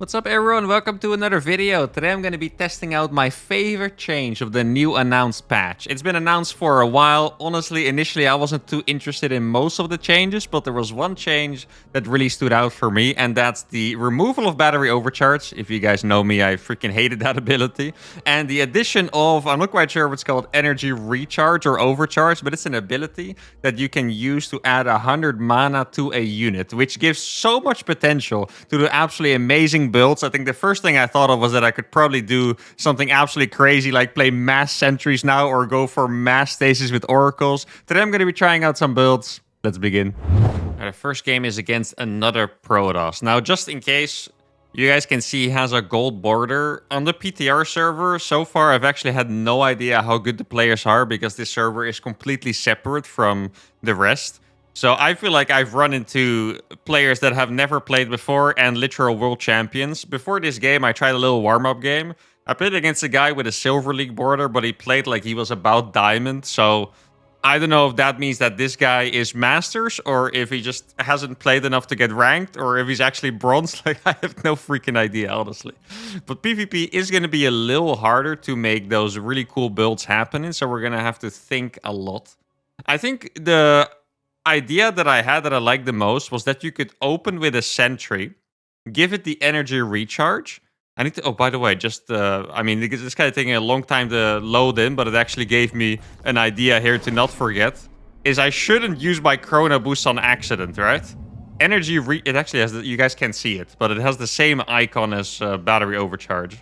What's up everyone, welcome to another video. Today I'm going to be testing out my favorite change of the new announced patch. It's been announced for a while. Honestly, initially I wasn't too interested in most of the changes, but there was one change that really stood out for me, and that's the removal of battery overcharge. If you guys know me, I freaking hated that ability. And the addition of, I'm not quite sure if it's called energy recharge or overcharge, but it's an ability that you can use to add 100 mana to a unit, which gives so much potential to do absolutely amazing builds. I think the first thing I thought of was that I could probably do something absolutely crazy like play mass sentries now or go for mass stasis with oracles. Today I'm going to be trying out some builds. Let's begin. The first game is against another Protoss. Now, just in case you guys can see, he has a gold border. On the PTR server, so far I've actually had no idea how good the players are because this server is completely separate from the rest. So I feel like I've run into players that have never played before and literal world champions. Before this game, I tried a little warm-up game. I played against a guy with a Silver League border, but he played like he was about Diamond. So I don't know if that means that this guy is Masters or if he just hasn't played enough to get ranked or if he's actually Bronze. Like, I have no freaking idea, honestly. But PvP is going to be a little harder to make those really cool builds happen in, so we're going to have to think a lot. I think the idea that I had that I liked the most was that you could open with a sentry, give it the energy recharge. I need to, oh, by the way, just, I mean, this kind of taking a long time to load in, but it actually gave me an idea here to not forget, is I shouldn't use my Chrono Boost on accident, right? It actually has, you guys can't see it, but it has the same icon as battery overcharge.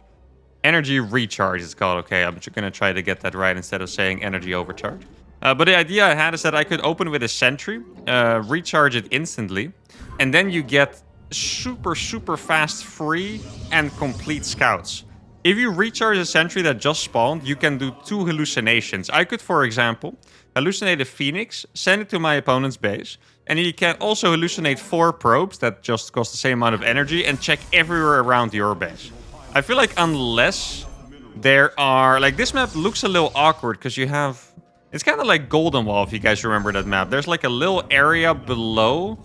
Energy recharge it's called. Okay, I'm just going to try to get that right instead of saying energy overcharge. But the idea I had is that I could open with a sentry, recharge it instantly, and then you get super fast free and complete scouts. If you recharge a sentry that just spawned, you can do 2 hallucinations. I could, for example, hallucinate a phoenix, send it to my opponent's base, and you can also hallucinate 4 probes that just cost the same amount of energy and check everywhere around your base. I feel like unless there are, like, this map looks a little awkward because you have, it's kind of like Golden Wall, if you guys remember that map. There's like a little area below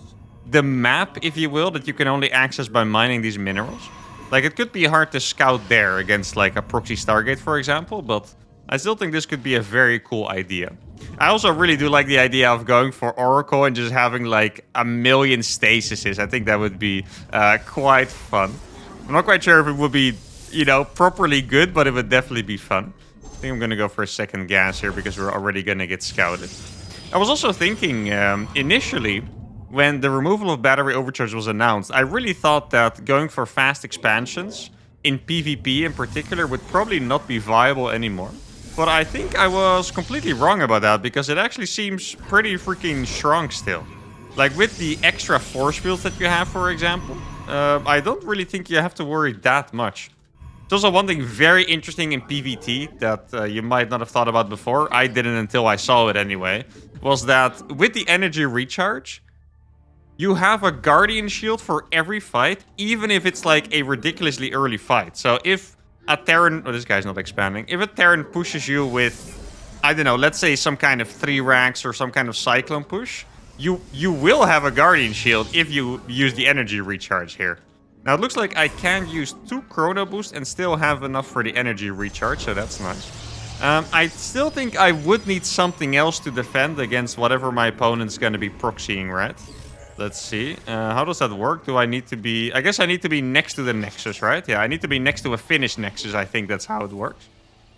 the map, if you will, that you can only access by mining these minerals. Like, it could be hard to scout there against like a proxy Stargate, for example, but I still think this could be a very cool idea. I also really do like the idea of going for Oracle and just having like a million stasises. I think that would be quite fun. I'm not quite sure if it would be, you know, properly good, but it would definitely be fun. I think I'm going to go for a second gas here because we're already going to get scouted. I was also thinking, initially, when the removal of battery overcharge was announced, I really thought that going for fast expansions, in PvP in particular, would probably not be viable anymore. But I think I was completely wrong about that because it actually seems pretty freaking strong still. Like with the extra force fields that you have, for example, I don't really think you have to worry that much. There's also one thing very interesting in PvT that you might not have thought about before. I didn't until I saw it anyway. Was that with the energy recharge, you have a Guardian Shield for every fight, even if it's like a ridiculously early fight. So if a Terran, oh, this guy's not expanding. If a Terran pushes you with, I don't know, let's say some kind of 3 ranks or some kind of Cyclone push, you will have a Guardian Shield if you use the energy recharge here. Now, it looks like I can use 2 Chrono Boost and still have enough for the energy recharge, so that's nice. I still think I would need something else to defend against whatever my opponent's going to be proxying, right? Let's see. How does that work? Do I need to be... I guess I need to be next to the Nexus, right? Yeah, I need to be next to a finished Nexus. I think that's how it works.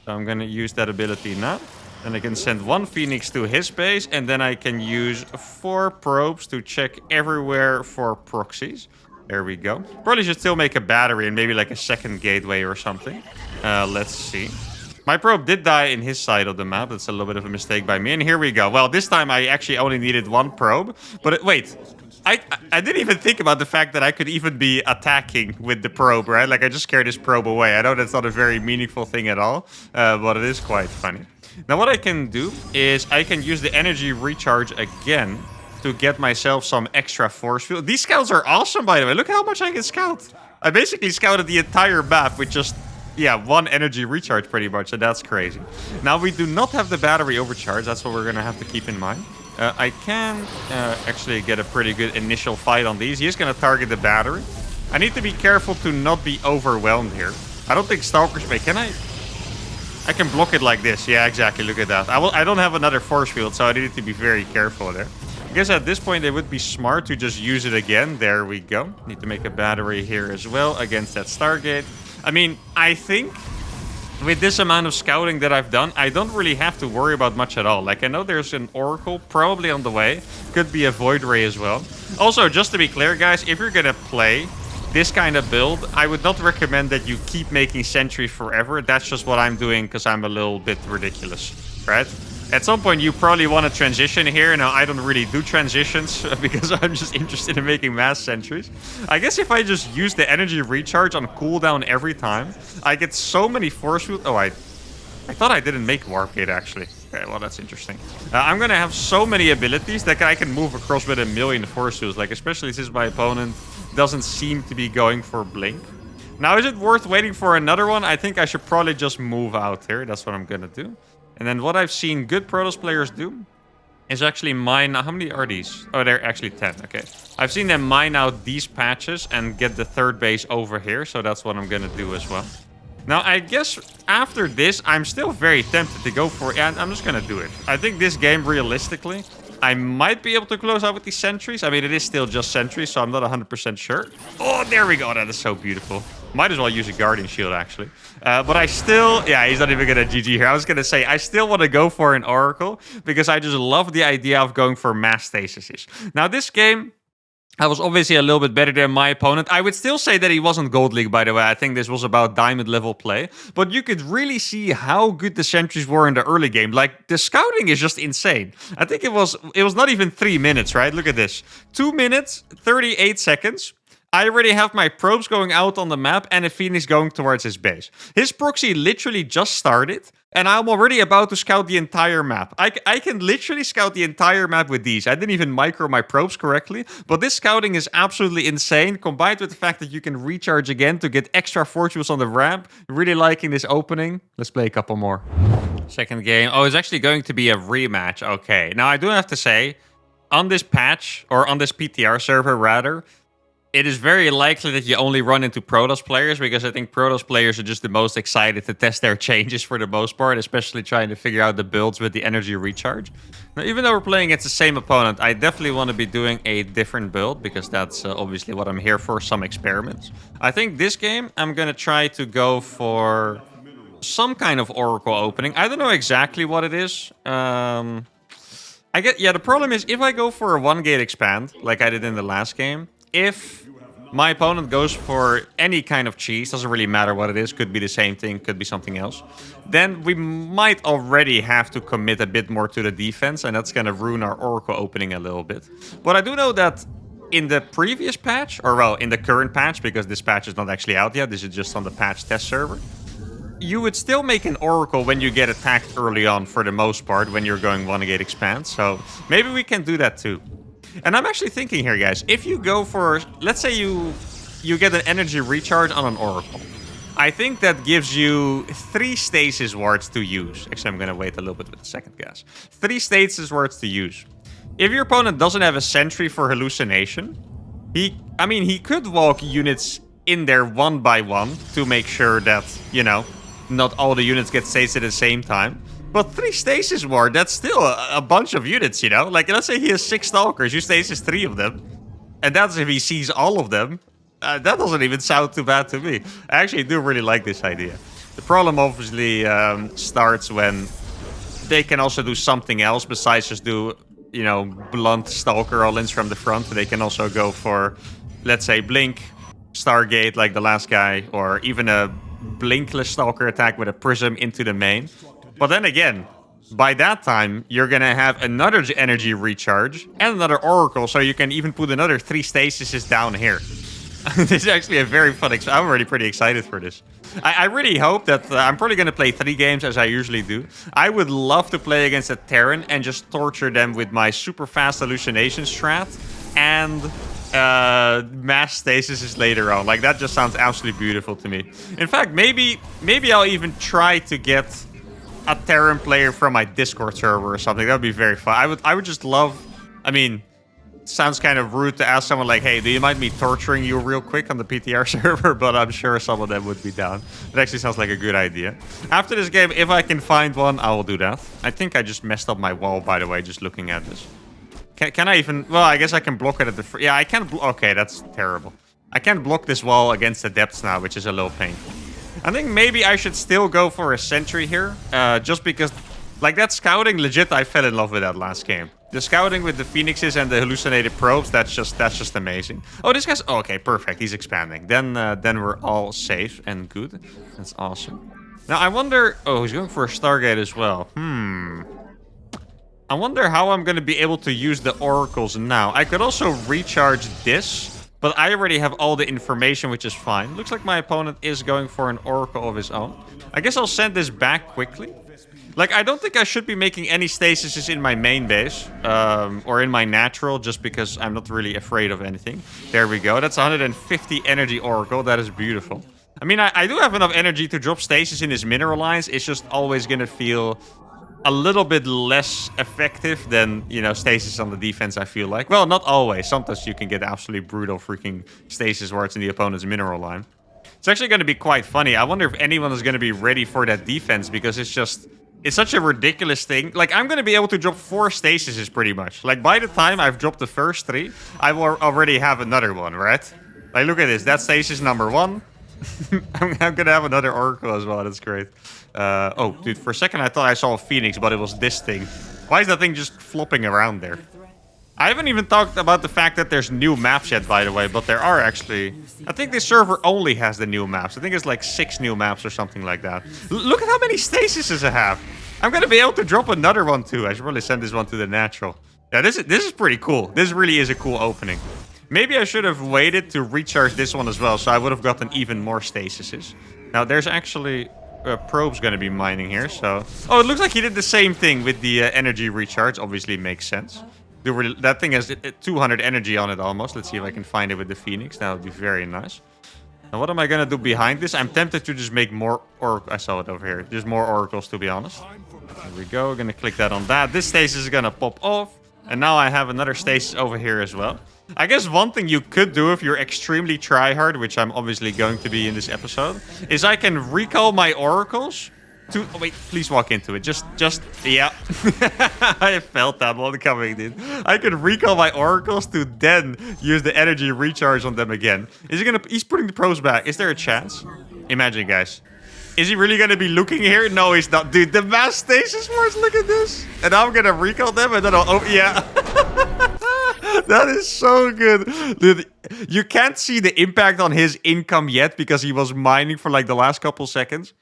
So I'm going to use that ability now. Then I can send 1 Phoenix to his base, and then I can use 4 probes to check everywhere for proxies. There we go. Probably should still make a battery and maybe like a second gateway or something. Let's see. My probe did die in his side of the map. That's a little bit of a mistake by me. And here we go. Well, this time I actually only needed 1 probe. But wait, I didn't even think about the fact that I could even be attacking with the probe, right? Like, I just scared this probe away. I know that's not a very meaningful thing at all, but it is quite funny. Now, what I can do is I can use the energy recharge again to get myself some extra force field. These scouts are awesome, by the way. Look how much I can scout. I basically scouted the entire map with just, yeah, 1 energy recharge pretty much, and that's crazy. Now, we do not have the battery overcharge. That's what we're going to have to keep in mind. I can actually get a pretty good initial fight on these. He's going to target the battery. I need to be careful to not be overwhelmed here. I don't think Stalkers may. Can I? I can block it like this. Yeah, exactly. Look at that. I don't have another force field, so I need to be very careful there. I guess at this point, it would be smart to just use it again. There we go. Need to make a battery here as well against that Stargate. I mean, I think with this amount of scouting that I've done, I don't really have to worry about much at all. Like, I know there's an Oracle probably on the way. Could be a Void Ray as well. Also, just to be clear, guys, if you're going to play this kind of build, I would not recommend that you keep making sentries forever. That's just what I'm doing because I'm a little bit ridiculous, right? At some point, you probably want to transition here. Now, I don't really do transitions because I'm just interested in making mass sentries. I guess if I just use the energy recharge on cooldown every time, I get so many force field. Oh, I thought I didn't make Warp Gate, actually. Okay, well, that's interesting. I'm going to have so many abilities that I can move across with a million force fields, like especially since my opponent doesn't seem to be going for Blink. Now, is it worth waiting for another one? I think I should probably just move out here. That's what I'm going to do. And then what I've seen good Protoss players do is actually mine. How many are these? Oh, they're actually 10. Okay. I've seen them mine out these patches and get the third base over here. So that's what I'm going to do as well. Now, I guess after this, I'm still very tempted to go for it. And I'm just going to do it. I think this game, realistically, I might be able to close out with these sentries. I mean, it is still just sentries, so I'm not 100% sure. Oh, there we go. That is so beautiful. Might as well use a Guardian Shield, actually. But I still... Yeah, he's not even going to GG here. I was going to say, I still want to go for an Oracle because I just love the idea of going for mass stasis. Now, this game, I was obviously a little bit better than my opponent. I would still say that he wasn't Gold League, by the way. I think this was about Diamond level play. But you could really see how good the sentries were in the early game. Like, the scouting is just insane. I think it was not even 3 minutes, right? Look at this. 2 minutes, 38 seconds. I already have my probes going out on the map and a Phoenix going towards his base. His proxy literally just started, and I'm already about to scout the entire map. I can literally scout the entire map with these. I didn't even micro my probes correctly, but this scouting is absolutely insane, combined with the fact that you can recharge again to get extra fortunes on the ramp. Really liking this opening. Let's play a couple more. Second game. Oh, it's actually going to be a rematch. Okay. Now, I do have to say, on this patch, or on this PTR server, rather, it is very likely that you only run into Protoss players because I think Protoss players are just the most excited to test their changes for the most part, especially trying to figure out the builds with the energy recharge. Now, even though we're playing against the same opponent, I definitely want to be doing a different build because that's obviously what I'm here for, some experiments. I think this game, I'm going to try to go for some kind of Oracle opening. I don't know exactly what it is. The problem is if I go for a 1-gate expand, like I did in the last game, if my opponent goes for any kind of cheese, doesn't really matter what it is, could be the same thing, could be something else, then we might already have to commit a bit more to the defense, and that's going to ruin our Oracle opening a little bit. But I do know that in the previous patch, or well, in the current patch, because this patch is not actually out yet, this is just on the patch test server, you would still make an Oracle when you get attacked early on for the most part, when you're going 1-gate expand, so maybe we can do that too. And I'm actually thinking here, guys, if you go for, let's say you get an energy recharge on an Oracle. I think that gives you 3 stasis wards to use. Actually, I'm going to wait a little bit with the second guess. 3 stasis wards to use. If your opponent doesn't have a sentry for hallucination, he could walk units in there one by one to make sure that, you know, not all the units get stasis at the same time. But 3 stasis ward, that's still a bunch of units, you know? Like, let's say he has 6 stalkers, you stasis 3 of them. And that's if he sees all of them. That doesn't even sound too bad to me. I actually do really like this idea. The problem obviously starts when they can also do something else besides just do, you know, blunt stalker all-ins from the front. They can also go for, let's say, Blink, Stargate like the last guy, or even a Blinkless stalker attack with a prism into the main. But then again, by that time, you're going to have another energy recharge and another Oracle, so you can even put another 3 stasises down here. This is actually a very fun I'm already pretty excited for this. I really hope that I'm probably going to play 3 games as I usually do. I would love to play against a Terran and just torture them with my super fast hallucination strat and mass stasis later on. Like, that just sounds absolutely beautiful to me. In fact, maybe I'll even try to get a Terran player from my Discord server or something. That would be very fun. I would just love, sounds kind of rude to ask someone like, hey, do you mind me torturing you real quick on the PTR server? But I'm sure some of them would be down. It actually sounds like a good idea. After this game, if I can find one, I will do that. I think I just messed up my wall, by the way, just looking at this. Can I even... Well, I guess I can block it at the... Yeah, I can't... Okay, that's terrible. I can't block this wall against the depths now, which is a little painful. I think maybe I should still go for a sentry here. Just because... Like, that scouting, legit, I fell in love with that last game. The scouting with the phoenixes and the hallucinated probes, that's just amazing. Oh, this guy's... Oh, okay, perfect. He's expanding. Then we're all safe and good. That's awesome. Now, I wonder... Oh, he's going for a Stargate as well. I wonder how I'm going to be able to use the oracles now. I could also recharge this, but I already have all the information, which is fine. Looks like my opponent is going for an oracle of his own. I guess I'll send this back quickly. Like, I don't think I should be making any stasises in my main base, or in my natural, just because I'm not really afraid of anything. There we go. That's 150 energy oracle. That is beautiful. I mean, I do have enough energy to drop stasis in his mineral lines. It's just always going to feel a little bit less effective than, you know, stasis on the defense, I feel like. Well, not always. Sometimes you can get absolutely brutal freaking stasis where it's in the opponent's mineral line. It's actually going to be quite funny. I wonder if anyone is going to be ready for that defense, because it's just... It's such a ridiculous thing. Like, I'm going to be able to drop 4 stasises pretty much. Like, by the time I've dropped the first 3, I will already have another one, right? Like, look at this. That's stasis number 1. I'm going to have another oracle as well. That's great. Oh, dude, for a second I thought I saw a phoenix, but it was this thing. Why is that thing just flopping around there? I haven't even talked about the fact that there's new maps yet, by the way, but there are actually... I think this server only has the new maps. I think it's like 6 new maps or something like that. Look at how many stasises I have. I'm going to be able to drop another one too. I should probably send this one to the natural. Yeah, this is pretty cool. This really is a cool opening. Maybe I should have waited to recharge this one as well, so I would have gotten even more stasises. Now, there's actually... probes going to be mining here, so... Oh, it looks like he did the same thing with the energy recharge. Obviously, makes sense. That thing has 200 energy on it almost. Let's see if I can find it with the Phoenix. That would be very nice. Now, what am I going to do behind this? I'm tempted to just make more... I saw it over here. Just more oracles, to be honest. There we go. We're going to click that on that. This stasis is going to pop off. And now I have another stasis over here as well. I guess one thing you could do if you're extremely tryhard, which I'm obviously going to be in this episode, is I can recall my oracles to... Oh, wait, please walk into it. Just, yeah. I felt that one coming, dude. I could recall my oracles to then use the energy recharge on them again. Is he gonna... He's putting the pros back. Is there a chance? Imagine, guys. Is he really gonna be looking here? No, he's not. Dude, the mass stasis wars, look at this. And I'm gonna recall them and then I'll... Oh, yeah. That is so good. Dude, you can't see the impact on his income yet because he was mining for like the last couple seconds.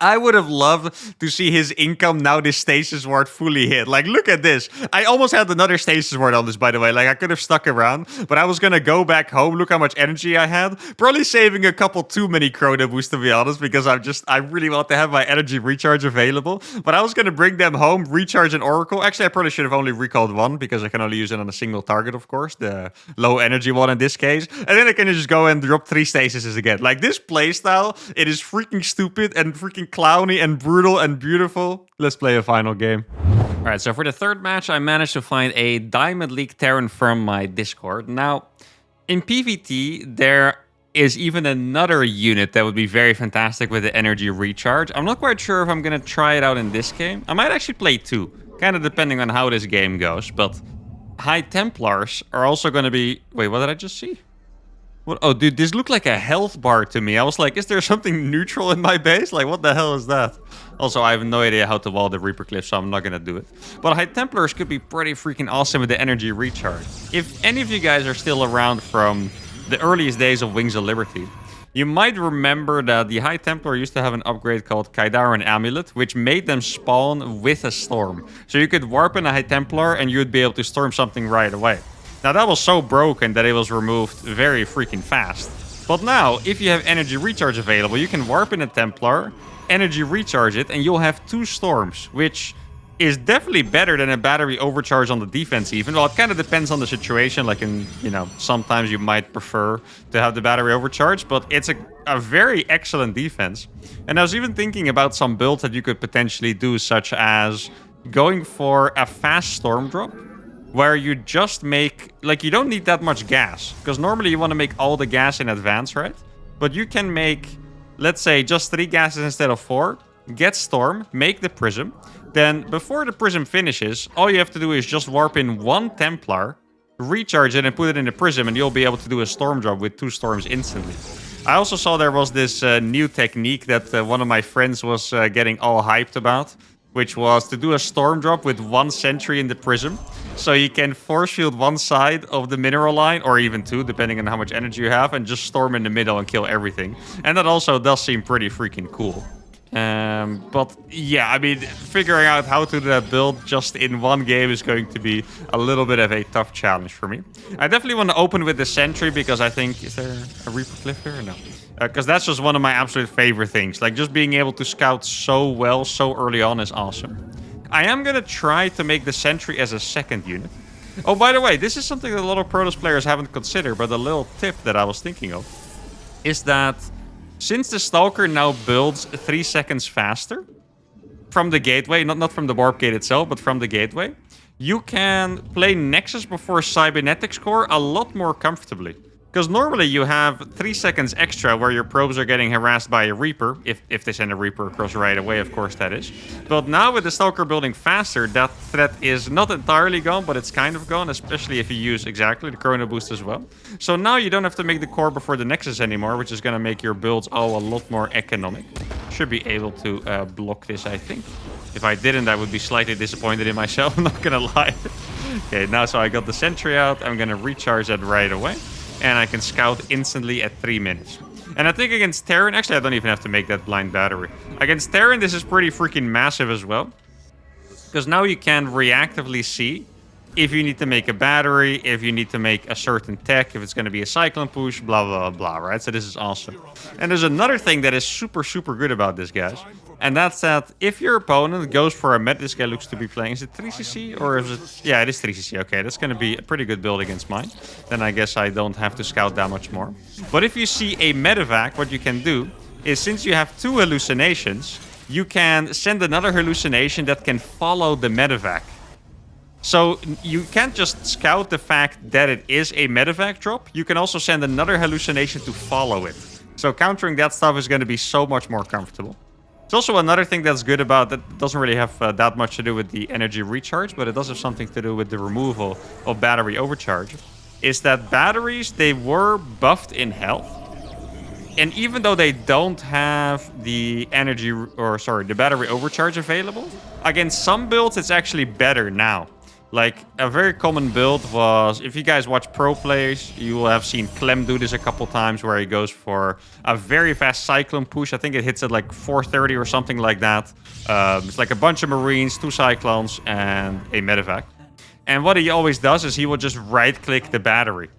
I would have loved to see his income now this stasis ward fully hit. Like, look at this. I almost had another stasis ward on this, by the way. Like, I could have stuck around, but I was going to go back home. Look how much energy I had. Probably saving a couple too many Chrono boosts, to be honest, because I really want to have my energy recharge available. But I was going to bring them home, recharge an Oracle. Actually, I probably should have only recalled one, because I can only use it on a single target, of course. The low energy one in this case. And then I can just go and drop 3 stasises again. Like, this playstyle, it is freaking stupid and freaking clowny and brutal and beautiful. Let's play a final game. All right, so for the third match, I managed to find a Diamond League Terran from my Discord. Now, in PvT, there is even another unit that would be very fantastic with the energy recharge. I'm not quite sure if I'm going to try it out in this game. I might actually play 2, kind of depending on how this game goes. But High Templars are also going to be... Wait, what did I just see? What? Oh, dude, this looked like a health bar to me. I was like, is there something neutral in my base? Like, what the hell is that? Also, I have no idea how to wall the Reaper Cliff, so I'm not going to do it. But High Templars could be pretty freaking awesome with the energy recharge. If any of you guys are still around from the earliest days of Wings of Liberty, you might remember that the High Templar used to have an upgrade called Kaidaran Amulet, which made them spawn with a storm. So you could warp in a High Templar and you would be able to storm something right away. Now, that was so broken that it was removed very freaking fast. But now, if you have energy recharge available, you can warp in a Templar, energy recharge it, and you'll have 2 storms, which is definitely better than a battery overcharge on the defense even. Well, it kind of depends on the situation. Like, sometimes you might prefer to have the battery overcharge, but it's a very excellent defense. And I was even thinking about some builds that you could potentially do, such as going for a fast storm drop. where you just make, like, you don't need that much gas, because normally you want to make all the gas in advance, right? But you can make, let's say, just 3 gases instead of 4, get Storm, make the Prism, then before the Prism finishes, all you have to do is just warp in 1 Templar, recharge it and put it in the Prism, and you'll be able to do a Storm drop with 2 Storms instantly. I also saw there was this new technique that one of my friends was getting all hyped about, which was to do a Storm drop with 1 sentry in the Prism. So you can force field one side of the mineral line, or even 2, depending on how much energy you have, and just storm in the middle and kill everything. And that also does seem pretty freaking cool. But yeah, I mean, figuring out how to do that build just in one game is going to be a little bit of a tough challenge for me. I definitely want to open with the sentry because I think, is there a Reaper Cliff here or no? Because that's just one of my absolute favorite things. Like, just being able to scout so well, so early on is awesome. I am going to try to make the sentry as a second unit. Oh, by the way, this is something that a lot of Protoss players haven't considered, but a little tip that I was thinking of is that since the Stalker now builds 3 seconds faster from the gateway, not from the warp gate itself, but from the gateway, you can play Nexus before Cybernetics Core a lot more comfortably. Because normally you have 3 seconds extra where your probes are getting harassed by a Reaper. If they send a Reaper across right away, of course that is. But now with the Stalker building faster, that threat is not entirely gone, but it's kind of gone. Especially if you use exactly the Chrono Boost as well. So now you don't have to make the core before the Nexus anymore, which is going to make your builds all a lot more economic. Should be able to block this, I think. If I didn't, I would be slightly disappointed in myself, I'm not going to lie. Okay, now so I got the sentry out. I'm going to recharge that right away. And I can scout instantly at 3 minutes. And I think against Terran, actually I don't even have to make that blind battery. Against Terran, this is pretty freaking massive as well. Because now you can reactively see if you need to make a battery, if you need to make a certain tech, if it's going to be a cyclone push, blah, blah, blah, right? So this is awesome. And there's another thing that is super, super good about this, guys. And that's that if your opponent goes for a med, this guy looks to be playing, is it 3cc or is it, yeah, it is 3cc. Okay, that's going to be a pretty good build against mine. Then I guess I don't have to scout that much more. But if you see a medevac, what you can do is, since you have 2 hallucinations, you can send another hallucination that can follow the medevac. So you can't just scout the fact that it is a medevac drop. You can also send another hallucination to follow it. So countering that stuff is going to be so much more comfortable. It's also another thing that's good about that doesn't really have that much to do with the energy recharge, but it does have something to do with the removal of battery overcharge, is that batteries, they were buffed in health. And even though they don't have the energy, or sorry, the battery overcharge available, against some builds, it's actually better now. Like, a very common build was, if you guys watch pro plays, you will have seen Clem do this a couple times, where he goes for a very fast Cyclone push. I think it hits at like 430 or something like that. It's like a bunch of Marines, 2 Cyclones, and a medevac. And what he always does is he will just right-click the battery.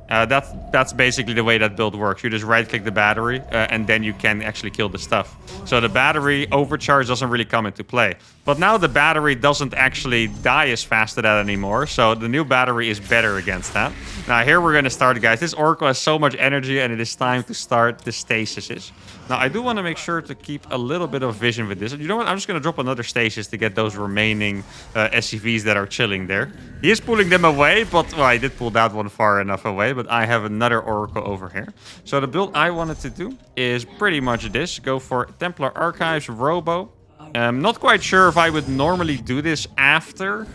That's basically the way that build works. You just right-click the battery, and then you can actually kill the stuff. So the battery overcharge doesn't really come into play. But now the battery doesn't actually die as fast as that anymore. So the new battery is better against that. Now here we're going to start, guys. This Oracle has so much energy, and it is time to start the stasis. Now I do want to make sure to keep a little bit of vision with this. You know what? I'm just going to drop another stasis to get those remaining SCVs that are chilling there. He is pulling them away, but well, I did pull that one far enough away. But I have another Oracle over here. So the build I wanted to do is pretty much this. Go for Templar Archives, Robo. Not quite sure if I would normally do this after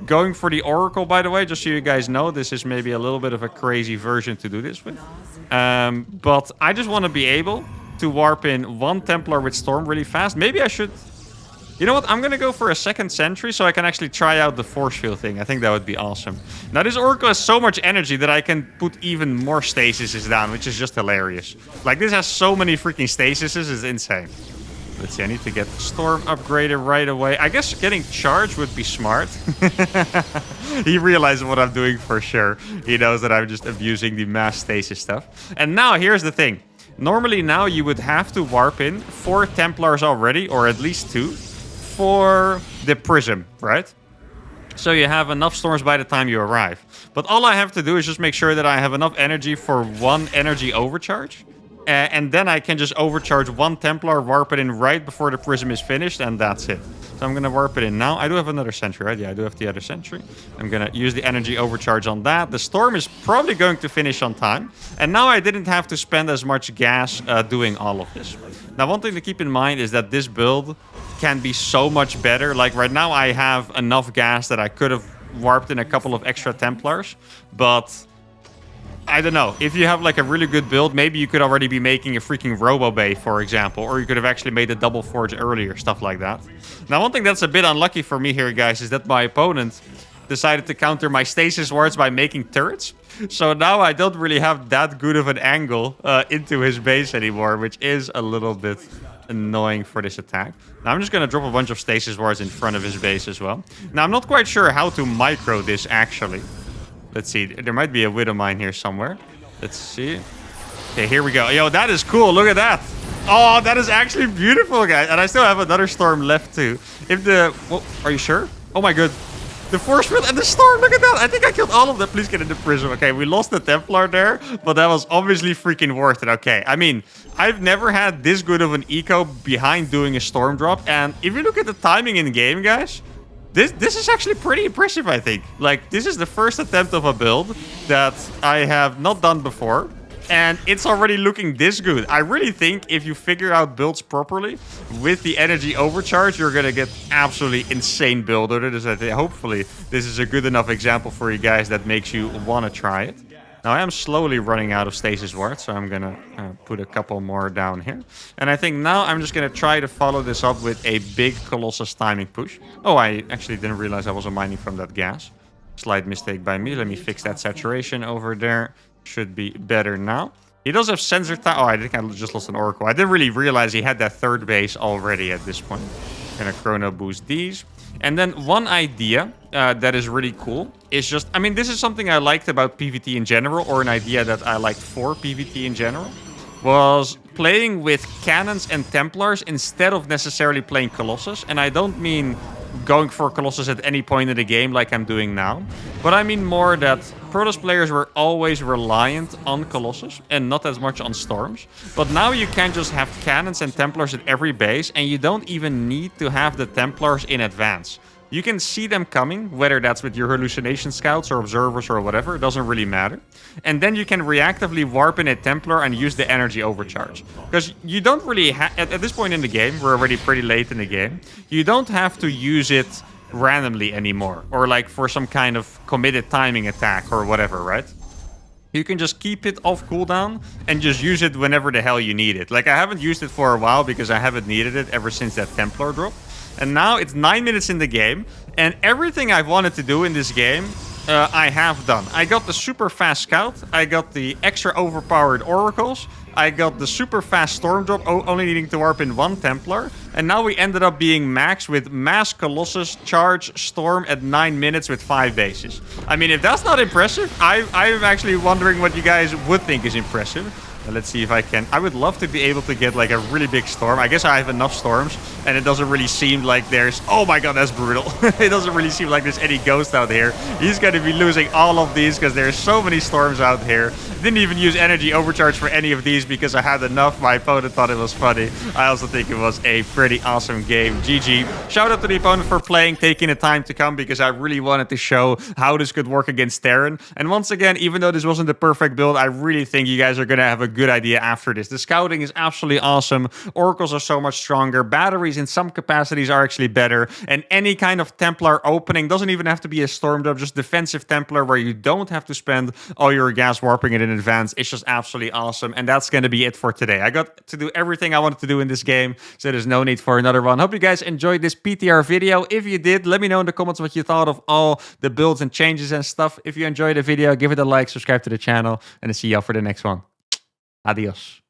going for the Oracle, by the way. Just so you guys know, this is maybe a little bit of a crazy version to do this with. But I just want to be able to warp in 1 Templar with Storm really fast. Maybe I should... You know what? I'm going to go for a second sentry so I can actually try out the force field thing. I think that would be awesome. Now, this Oracle has so much energy that I can put even more stasises down, which is just hilarious. Like, this has so many freaking stasises, it's insane. Let's see, I need to get Storm upgraded right away. I guess getting charged would be smart. He realizes what I'm doing for sure. He knows that I'm just abusing the mass stasis stuff. And now, here's the thing. Normally now you would have to warp in 4 Templars already, or at least 2. For the Prism, right? So you have enough storms by the time you arrive. But all I have to do is just make sure that I have enough energy for 1 energy overcharge. And then I can just overcharge one Templar, warp it in right before the prism is finished, and that's it. So I'm going to warp it in now. I do have another sentry, right? Yeah, I do have the other sentry. I'm going to use the energy overcharge on that. The storm is probably going to finish on time. And now I didn't have to spend as much gas doing all of this. Now, one thing to keep in mind is that this build can be so much better. Like right now, I have enough gas that I could have warped in a couple of extra Templars, but I don't know. If you have like a really good build, maybe you could already be making a freaking Robo Bay, for example, or you could have actually made a double forge earlier, stuff like that. Now, one thing that's a bit unlucky for me here, guys, is that my opponent decided to counter my stasis wards by making turrets. So now I don't really have that good of an angle into his base anymore, which is a little bit annoying for this attack. Now I'm just going to drop a bunch of stasis wards in front of his base as well. Now I'm not quite sure how to micro this actually. Let's see. There might be a Widow Mine here somewhere. Let's see. Okay, here we go. Yo, that is cool. Look at that. Oh, that is actually beautiful, guys. And I still have another storm left too. If the... Well, are you sure? Oh my god. The force field and the storm. Look at that. I think I killed all of them. Please get in the prism. Okay, we lost the Templar there, but that was obviously freaking worth it. Okay, I mean, I've never had this good of an eco behind doing a storm drop. And if you look at the timing in the game, guys, this is actually pretty impressive, I think. Like, this is the first attempt of a build that I have not done before. And it's already looking this good. I really think if you figure out builds properly with the energy overcharge, you're going to get absolutely insane build out of this. I think hopefully this is a good enough example for you guys that makes you want to try it. Now, I am slowly running out of stasis wards, so I'm going to put a couple more down here. And I think now I'm just going to try to follow this up with a big Colossus timing push. Oh, I actually didn't realize I wasn't mining from that gas. Slight mistake by me. Let me fix that saturation over there. Should be better now. He does have sensor time. Oh, I think I just lost an Oracle. I didn't really realize he had that third base already at this point. Gonna chrono boost these. And then one idea that is really cool is just... I mean, this is something I liked about PvT in general, or an idea that I liked for PvT in general, was playing with cannons and Templars instead of necessarily playing Colossus. And I don't mean going for Colossus at any point in the game like I'm doing now, but I mean more that Protoss players were always reliant on Colossus and not as much on Storms. But now you can just have cannons and Templars at every base, and you don't even need to have the Templars in advance. You can see them coming, whether that's with your hallucination scouts or observers or whatever, it doesn't really matter. And then you can reactively warp in a Templar and use the energy overcharge. Because you don't really have, at this point in the game, we're already pretty late in the game, you don't have to use it randomly anymore, or like for some kind of committed timing attack or whatever, right? You can just keep it off cooldown and just use it whenever the hell you need it. Like, I haven't used it for a while because I haven't needed it ever since that Templar drop. And now it's 9 minutes in the game, and everything I've wanted to do in this game, I have done. I got the super fast scout, I got the extra overpowered oracles, I got the super fast storm drop, only needing to warp in one Templar, and now we ended up being max with mass Colossus charge storm at 9 minutes with 5 bases. I mean, if that's not impressive, I'm actually wondering what you guys would think is impressive. Let's see if I can. I would love to be able to get like a really big storm. I guess I have enough storms, and it doesn't really seem like there's... Oh my god, that's brutal. It doesn't really seem like there's any ghost out here. He's going to be losing all of these because there's so many storms out here. Didn't even use energy overcharge for any of these because I had enough. My opponent thought it was funny. I also think it was a pretty awesome game. GG. Shout out to the opponent for playing, taking the time to come, because I really wanted to show how this could work against Terran. And once again, even though this wasn't the perfect build, I really think you guys are going to have a good idea after this. The scouting is absolutely awesome. Oracles are so much stronger. Batteries in some capacities are actually better. And any kind of Templar opening doesn't even have to be a storm drop, just defensive Templar where you don't have to spend all your gas warping it in advance. It's just absolutely awesome. And that's going to be it for today. I got to do everything I wanted to do in this game, so there's no need for another one. Hope you guys enjoyed this PTR video. If you did, let me know in the comments what you thought of all the builds and changes and stuff. If you enjoyed the video, give it a like, subscribe to the channel, and I'll see y'all for the next one. Adios.